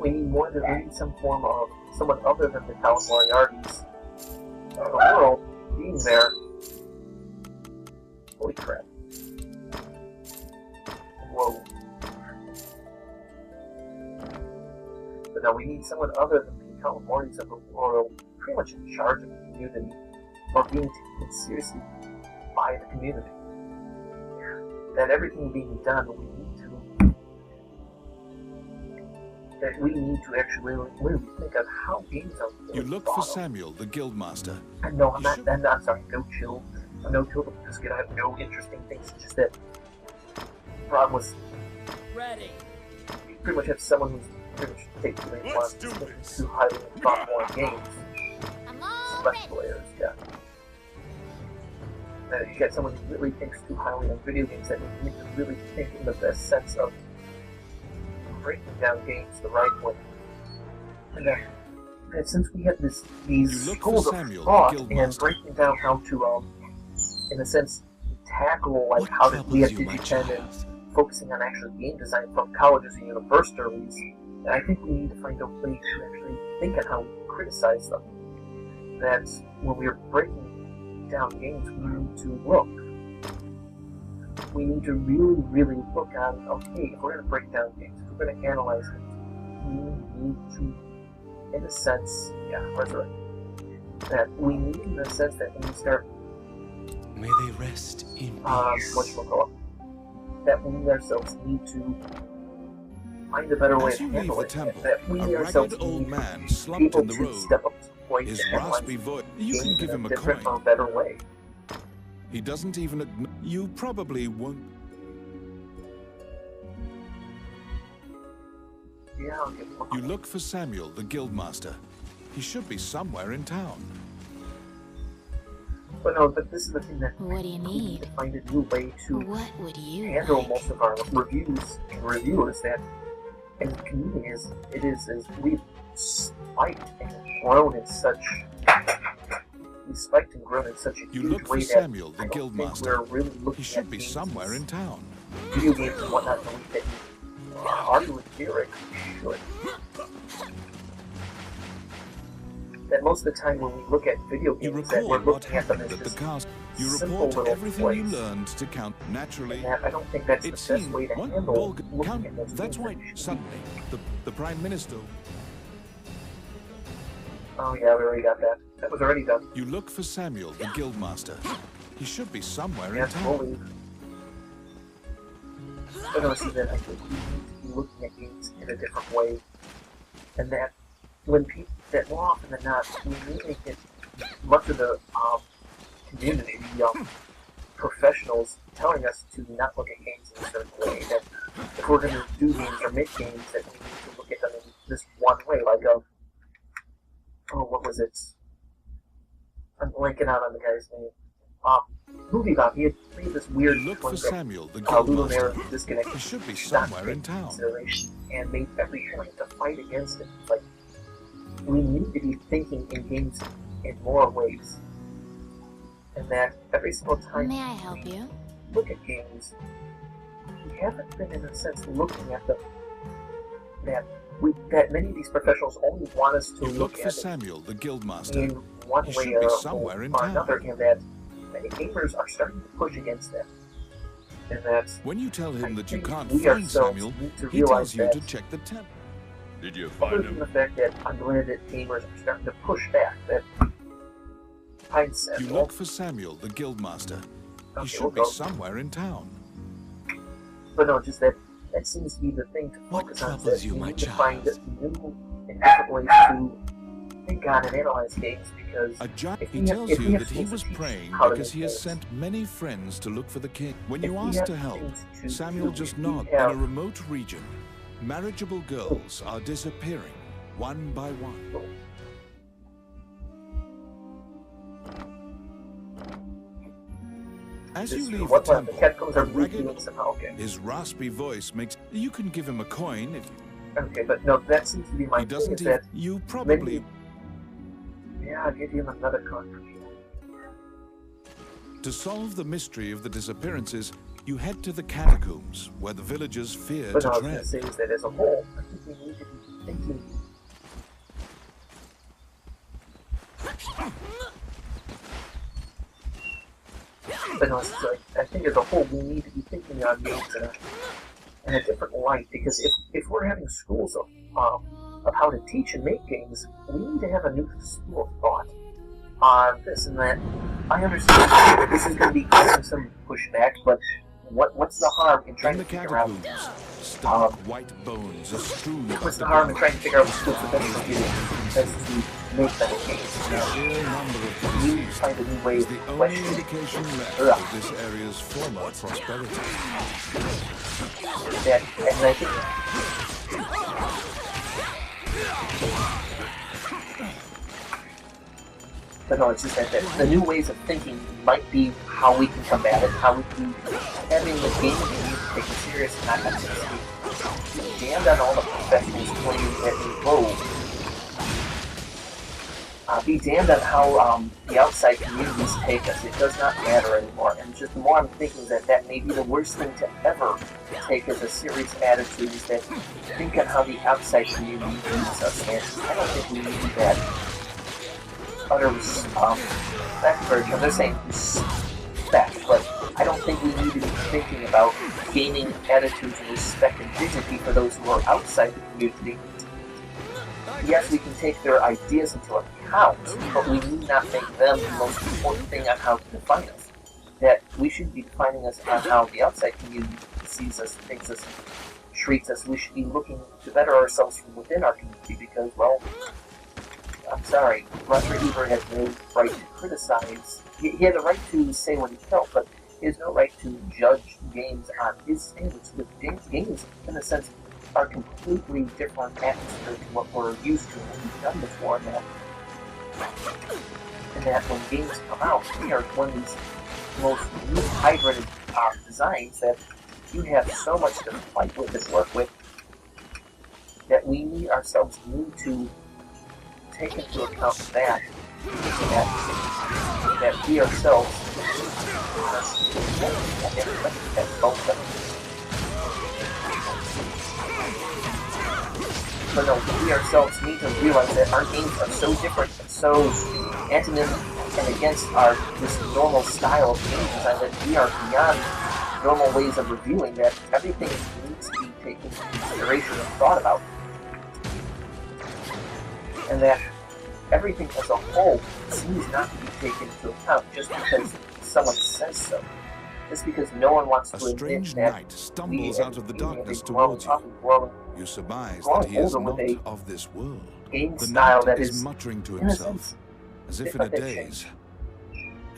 We need more than we need some form of someone other than the Count Moriarty's of the world being there. Holy crap. Whoa. But no, we need someone other than the Count Moriarty's of the world, pretty much in charge of the community, or being taken seriously by the community. That everything being done, we need to actually think of how games are really You look for Samuel, the guildmaster. No, I'm not sorry, no chill. I'm no chill because I have no interesting things. It's just that the problem was ready. You pretty much have someone who's pretty much taking too highly and thoughtful in games. Select players, yeah. You get someone who really thinks too highly on video games that you need to really think in the best sense of breaking down games the right way. And since we have these schools of thought and breaking down how to, in a sense, tackle like how we have to defend and focusing on actual game design from colleges and universities, and I think we need to find a way to actually think on how we criticize them. That when we are breaking down games, we need to look. We need to really, really look at, okay, if we're going to break down games, if we're going to analyze it, we need to, in a sense, resurrect. That we need, in the sense that when we start, may they rest in peace. That we ourselves need to find a better way to handle it. That we ourselves old need man to be able to step up to the point His and analyze raspy voice. You can give him a different coin. or better way. He doesn't even you probably won't. Yeah, I'll give him a You look for Samuel, the guildmaster. He should be somewhere in town. But no, but this is the thing that What do you we need need? to find a new way to What would you handle like? most of our reviews and reviewers that in the community is we've spiked and grown in such a You huge look for way that Samuel, the I don't think guildmaster. we're really looking He should at be games somewhere as in town. video games and whatnot, and we that arguably theoretically should. That most of the time when we look at video You games, that we're record what looking at them happened as at the just cast. You simple report little everything you plays. learned to count naturally. And that I don't think that's the It best seemed way to one handle ball looking count. at those That's games why that we should. suddenly the prime minister. Oh yeah, we already got that. That was already done. You look for Samuel, the guildmaster. He should be somewhere Yeah, in town. we'll leave. But no, see that I think we need to be looking at games in a different way, and that when people that more often than not, we really get much of the community, the professionals, telling us to not look at games in a certain way. That if we're going to do games or make games, that we need to look at them in this one way. Like what was it? I'm blanking out on the guy's name. Movie Bob, he had made this weird You look for twist of Samuel, the lunar guildmaster. disconnect. He should be not somewhere in taken into town. consideration and made every point to fight against it. Like, we need to be thinking in games in more ways. And that every single time May I help you? look at games, we haven't been, in a sense, looking at them that many of these professionals only want us to You look look for at it Samuel, the in guildmaster. one He way should be or somewhere in town. another, and that many gamers are starting to push against that. And that When you tell him that you think can't we find ourselves Samuel, need to he realize tells you that, to check the temp. Did you other find than him? the fact that I'm glad that gamers are starting to push back, that find You Samuel. look for Samuel, the guildmaster. He Okay, should we'll be go. somewhere in town. But no, just that seems to be the thing to What focus on. troubles That you, we my need to child? find new and different ways to think on and analyze games, because A giant. if He we have- tells if we you have that he things to was teach praying how to because make he has games, sent many friends to look for the king. When if you we ask have to help, things to Samuel do, just if we nods. In have- a remote region, marriageable girls are disappearing, one by one. As you leave the what the temple, catacombs a are ragged, redoing somehow. Okay. his raspy voice makes. You can give him a coin if Okay, but no, that seems to be my he thing, doesn't. is that You probably. yeah, I'll give him another card. To solve the mystery of the disappearances, you head to the catacombs, where the villagers fear But to no, I was going tread. to say is that as a whole, I think we need to be thinking. But no, it's like, I think as a whole, we need to be thinking on games in a different light, because if we're having schools of how to teach and make games, we need to have a new school of thought on this and that. I understand that this is going to be causing some pushback, but what's the harm in trying to figure out white bones are strewn what's the harm in trying to figure out what's the best way to make better games? We need to find a new way of questioning this area's former prosperity. And I think but no, it's just that the new ways of thinking might be how we can combat it, how we can having the game take it serious and not necessarily be jammed on all the professionals playing at a low. Be damned on how the outside communities take us. It does not matter anymore. And just the more I'm thinking that may be the worst thing to ever take as a serious attitude, is that think on how the outside community views us. And I don't think we need that utter respect for each other. They're saying respect, but I don't think we need to be thinking about gaining attitudes of respect and dignity for those who are outside the community. Yes, we can take their ideas into account, but we need not make them the most important thing on how to define us. That we should be defining us on how the outside community sees us, thinks us, treats us. We should be looking to better ourselves from within our community, because, well, I'm sorry, Roger Ebert has no right to criticize. He had the right to say what he felt, but he has no right to judge games on his standards. Because games, in a sense, are completely different atmosphere to what we're used to and what we've done before. And that when games come out, they are one of these most hydrated designs that you have so much to fight with and work with, that we ourselves need to take into account that we ourselves are both of them. But no, we ourselves need to realize that our games are so different and so antonym and against this normal style of game design, that we are beyond normal ways of reviewing, that everything needs to be taken into consideration and thought about. And that everything as a whole seems not to be taken into account just because someone says so. Just because no one wants to admit that night stumbles out of the darkness towards you. You surmise that he is not of this world. Game The style knight that is muttering to himself, as if in a daze.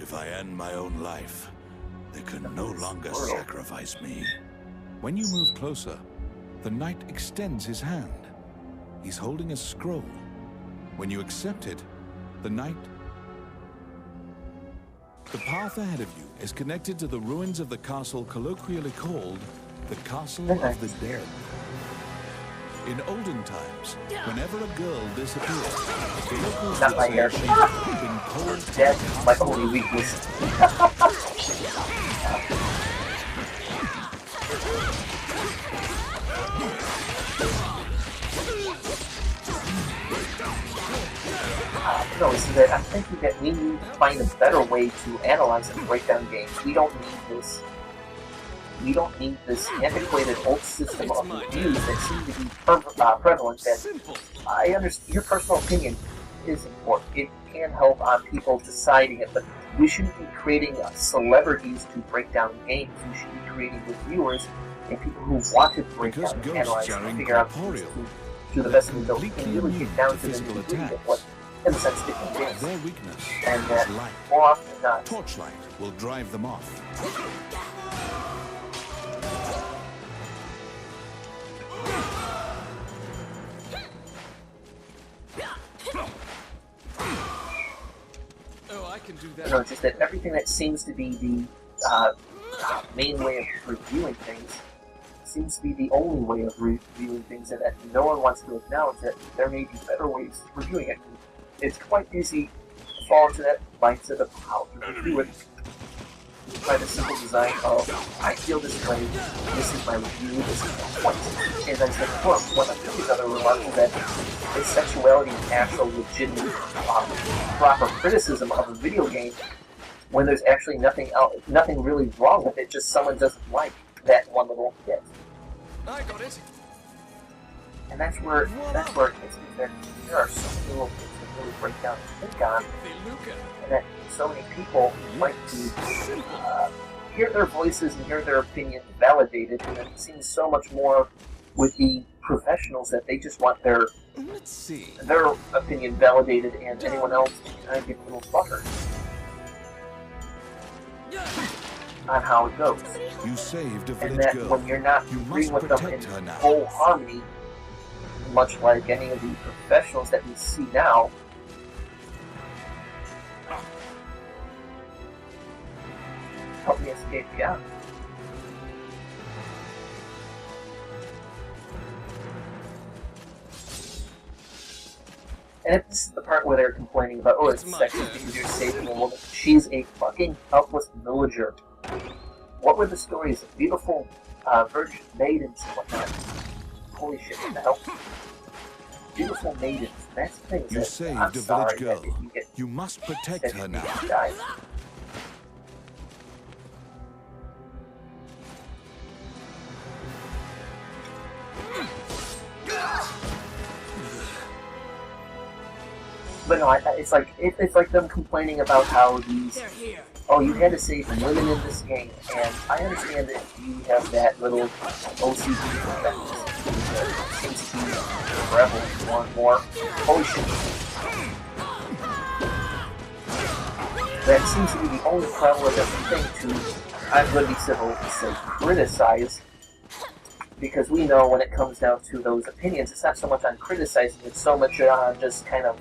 If I end my own life, they can no longer sacrifice me. When you move closer, the knight extends his hand. He's holding a scroll. When you accept it, the knight... The path ahead of you is connected to the ruins of the castle colloquially called the Castle of the Dead. In olden times, whenever a girl disappeared, the locals would say she had been cold. That's my only weakness. No, so that I'm thinking that we need to find a better way to analyze and break down games. We don't need this. We don't need this antiquated old system of reviews that seem to be prevalent. That I understand your personal opinion is important. It can help on people deciding it, but we shouldn't be creating celebrities to break down games. We should be creating reviewers and people who want to break down and analyze and figure out to the best of their ability and really get down to the nitty-gritty of what, in a sense, the game is. Their weakness And that is light. more often than not, Torchlight will drive them off. Oh, I can do that. it's just that everything that seems to be the main way of reviewing things seems to be the only way of reviewing things, and that no one wants to acknowledge that there may be better ways of reviewing it. It's quite easy to fall into that mindset of how to review it. by the simple design of, I feel this way, this is my review, this is my point. As I said before, one of these other remarks is that is sexuality an actual legitimate, proper criticism of a video game when there's actually nothing really wrong with it, just someone doesn't like that one little bit. I got it. And that's where it gets me. There are so many little things that really break down and think on, and that so many people like to hear their voices and hear their opinions validated, and it seems so much more with the professionals that they just want their opinion validated, and anyone else can kind of get a little buttered on how it goes. You saved a And village that girl. when you're not You agreeing must with them in protect her now. full harmony, much like any of the professionals that we see now, help me escape the out. And if this is the part where they're complaining about, oh, it's sexist because you're saving a woman. She's a fucking helpless villager. What were the stories of beautiful virgin maidens and whatnot? Holy shit, what the hell? Beautiful maidens, that's things You that saved I'm a sorry village that girl. if you get You must protect that her you now. die. But no, it's like them complaining about how these. Oh, you had to save women in this game, and I understand that you have that little OCD that seems to be prevalent more and more. Holy shit. That seems to be the only prevalent thing to, I'm going to be civil to say, criticize, because we know when it comes down to those opinions, it's not so much on criticizing, it's so much on just kind of,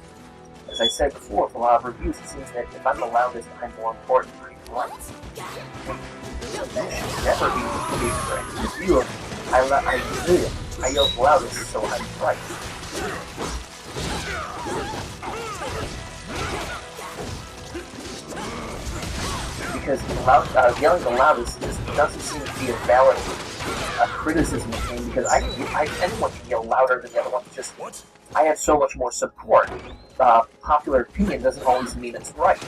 as I said before, with a lot of reviews, it seems that if I'm the loudest, I'm more important than I'm right. That should never be the case for any reviewer. I yell loudest, so I'm right. Because yelling the loudest just doesn't seem to be a valid criticism of me, because anyone can yell louder than the other one. Just I have so much more support. Popular opinion doesn't always mean it's right,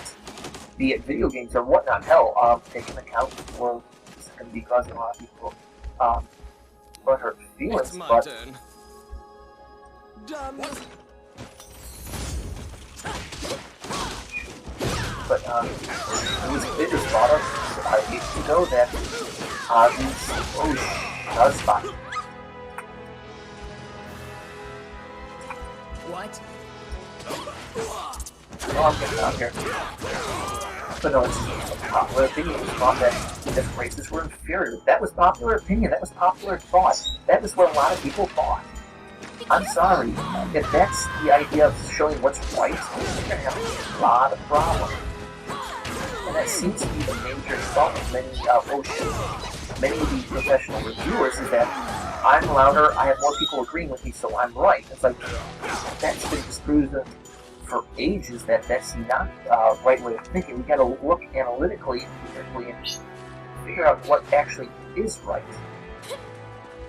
be it video games or whatnot. Hell, take an account for it's going to be causing a lot of people but hurt feelings. It's my But turn. Done. But it was thought of years ago that these spot. What? Oh, I'm getting out here. But no, it's popular opinion. It was thought that different races were inferior. That was popular opinion. That was popular thought. That was what a lot of people thought. I'm sorry. If that's the idea of showing what's right, you're going to have a lot of problems. And that seems to be the major thought of many of the professional reviewers is that I'm louder, I have more people agreeing with me, so I'm right. It's like, that's been disproven for ages that that's not the right way of thinking. We got to look analytically and critically and figure out what actually is right.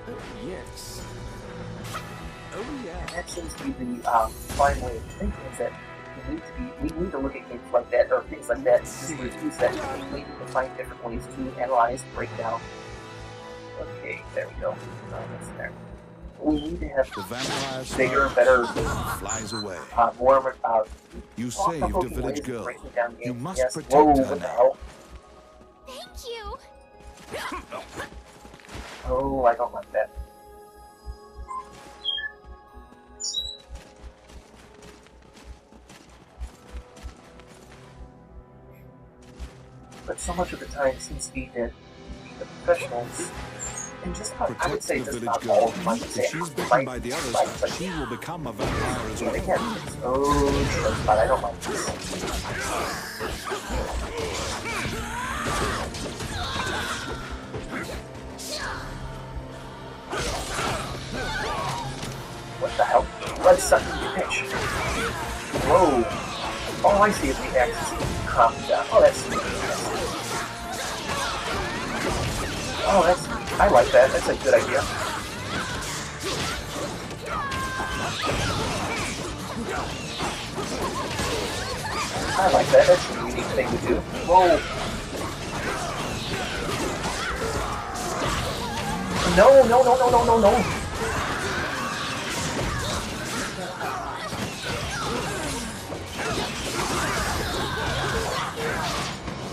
Oh, yes. Oh, yeah. And that seems to be the fine way of thinking, is that we need to look at games like that, or things like that, just reviews that we need to find different ways to analyze, break down. Okay, there we go. That's there. We need to have The vampire bigger, better, flies away. more You saved a thought-provoking village ways of girl. breaking down You games. must Yes. protect Whoa, her what the now. hell? Thank you. Oh, I don't like that. But so much of the time seems to be that the professionals, and just about, I would Protect say the just village about all girl. of them, I would say, If she's bitten by the others, she will become a vampire as yeah, well. again, it's but I don't like this. What the hell? Blood sucking bitch. Whoa. All I see is the axis calm down. Oh, that's sweet. Oh, I like that. That's a good idea. I like that. That's a unique thing to do. Whoa. No, no, no, no, no, no, no.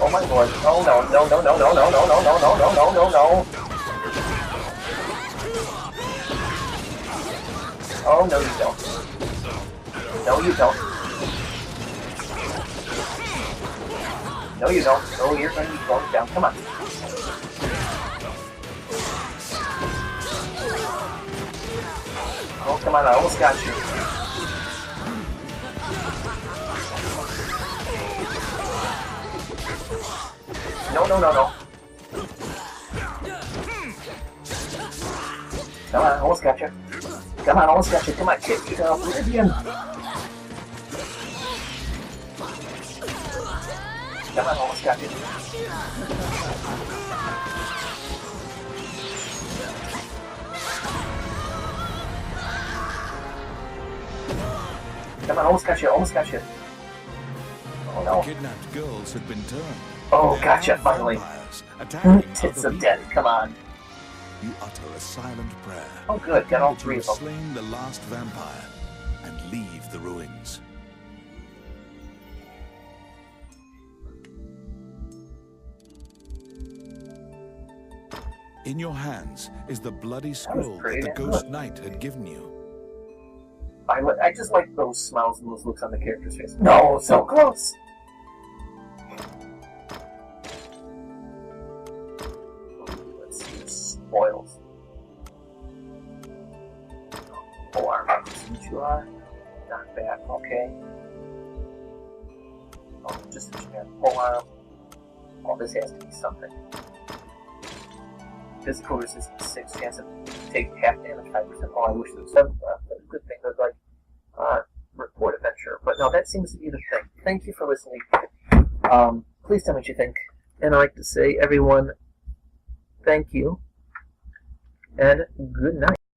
Oh my lord. Oh no, no, no, no, no, no, no, no, no, no, no, no, no, no. Oh, no, you don't. No, you don't. No, you don't. Oh, you're going to be going down. Come on. Oh, come on. I almost got you. No, no, no, no. Come on. Almost got you. Come on. Almost got you. Come on. Kick it off. Oblivion. Come on. Almost got you. Come on, almost got you, almost got you. Oh no. Kidnapped girls had been turned. Oh, gotcha, finally. Tits of death, come on. You utter a silent prayer. Oh good, got all three of them. Slain the last vampire and leave the ruins. In your hands is the bloody scroll that the Ghost Knight had given you. I just like those smiles and those looks on the character's face. No, so close! Let's see, spoils. Full armor, what you are. Not bad, okay. Oh, just full arm. Oh, this has to be something. Physical resistance 6, chance of taking half damage 5%. Oh, I wish there was 7. Good thing, but like report adventure. But no, that seems to be the thing. Thank you for listening. Please tell me what you think. And I'd like to say, everyone, thank you and good night.